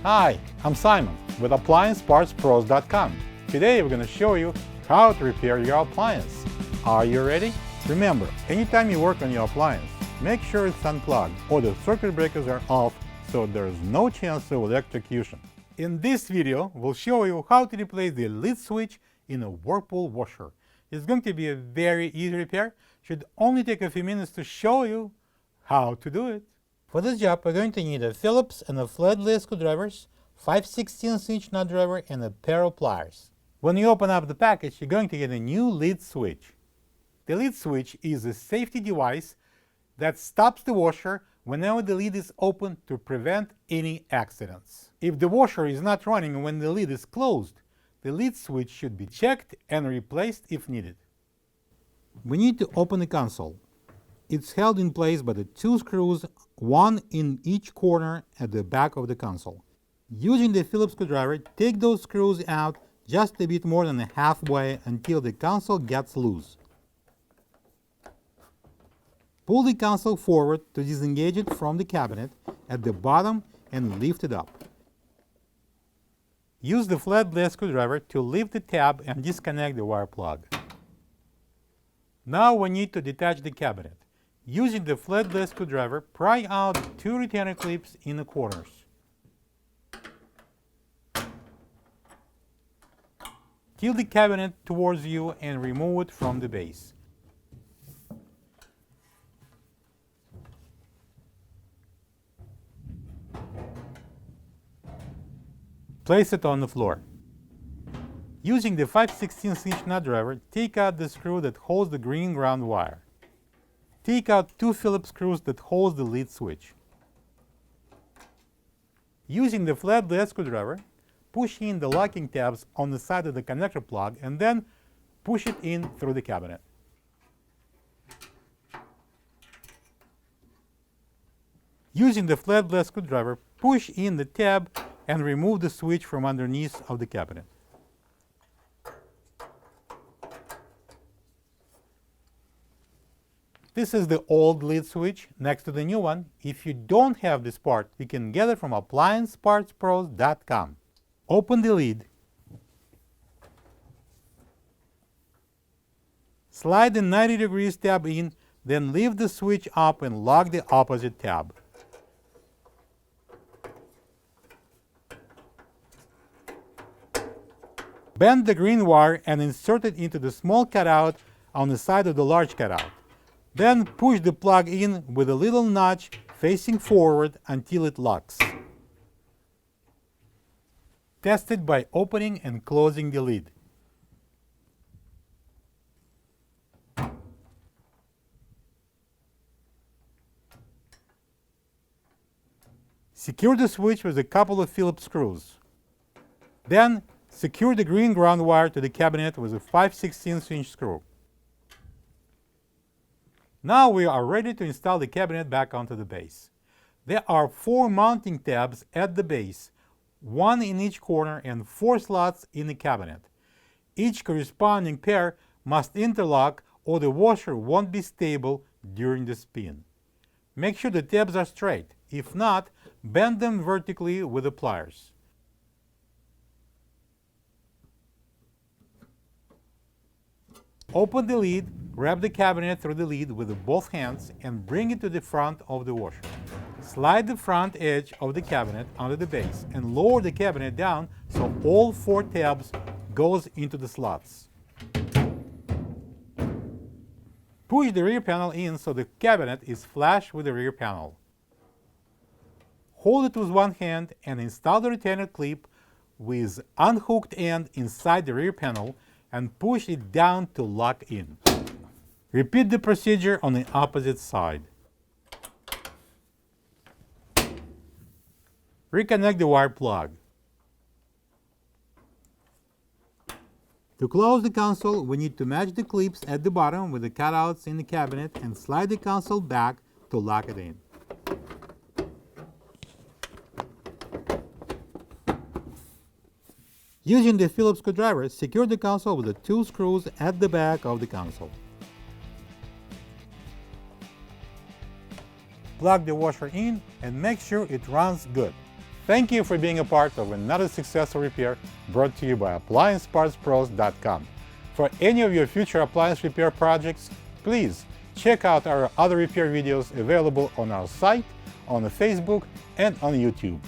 Hi, I'm Simon with AppliancePartsPros.com. Today we're going to show you how to repair your appliance. Are you ready? Remember, anytime you work on your appliance, make sure it's unplugged or the circuit breakers are off so there's no chance of electrocution. In this video, we'll show you how to replace the lid switch in a Whirlpool washer. It's going to be a very easy repair. Should only take a few minutes to show you how to do it. For this job, we're going to need a Phillips and a flathead screwdrivers, 5/16" nut driver, and a pair of pliers. When you open up the package, you're going to get a new lid switch. The lid switch is a safety device that stops the washer whenever the lid is open to prevent any accidents. If the washer is not running when the lid is closed, the lid switch should be checked and replaced if needed. We need to open the console. It's held in place by the two screws, one in each corner at the back of the console. Using the Phillips screwdriver, take those screws out just a bit more than halfway until the console gets loose. Pull the console forward to disengage it from the cabinet at the bottom and lift it up. Use the flathead screwdriver to lift the tab and disconnect the wire plug. Now we need to detach the cabinet. Using the flathead screwdriver, pry out two retainer clips in the corners. Tilt the cabinet towards you and remove it from the base. Place it on the floor. Using the 5/16" nut driver, take out the screw that holds the green ground wire. Take out two Phillips screws that hold the lid switch. Using the flathead screwdriver, push in the locking tabs on the side of the connector plug and then push it in through the cabinet. Using the flathead screwdriver, push in the tab and remove the switch from underneath of the cabinet. This is the old lid switch next to the new one. If you don't have this part, you can get it from AppliancePartsPros.com. Open the lid. Slide the 90 degrees tab in, then lift the switch up and lock the opposite tab. Bend the green wire and insert it into the small cutout on the side of the large cutout. Then push the plug in with a little notch facing forward until it locks. Test it by opening and closing the lid. Secure the switch with a couple of Phillips screws. Then secure the green ground wire to the cabinet with a 5/16" screw. Now we are ready to install the cabinet back onto the base. There are 4 mounting tabs at the base, 1 in each corner and 4 slots in the cabinet. Each corresponding pair must interlock or the washer won't be stable during the spin. Make sure the tabs are straight. If not, bend them vertically with the pliers. Open the lid, grab the cabinet through the lid with both hands and bring it to the front of the washer. Slide the front edge of the cabinet under the base and lower the cabinet down so all 4 tabs goes into the slots. Push the rear panel in so the cabinet is flush with the rear panel. Hold it with one hand and install the retainer clip with unhooked end inside the rear panel and push it down to lock in. Repeat the procedure on the opposite side. Reconnect the wire plug. To close the console, we need to match the clips at the bottom with the cutouts in the cabinet and slide the console back to lock it in. Using the Phillips screwdriver, secure the console with the 2 screws at the back of the console. Plug the washer in and make sure it runs good. Thank you for being a part of another successful repair brought to you by AppliancePartsPros.com. For any of your future appliance repair projects, please check out our other repair videos available on our site, on Facebook, and on YouTube.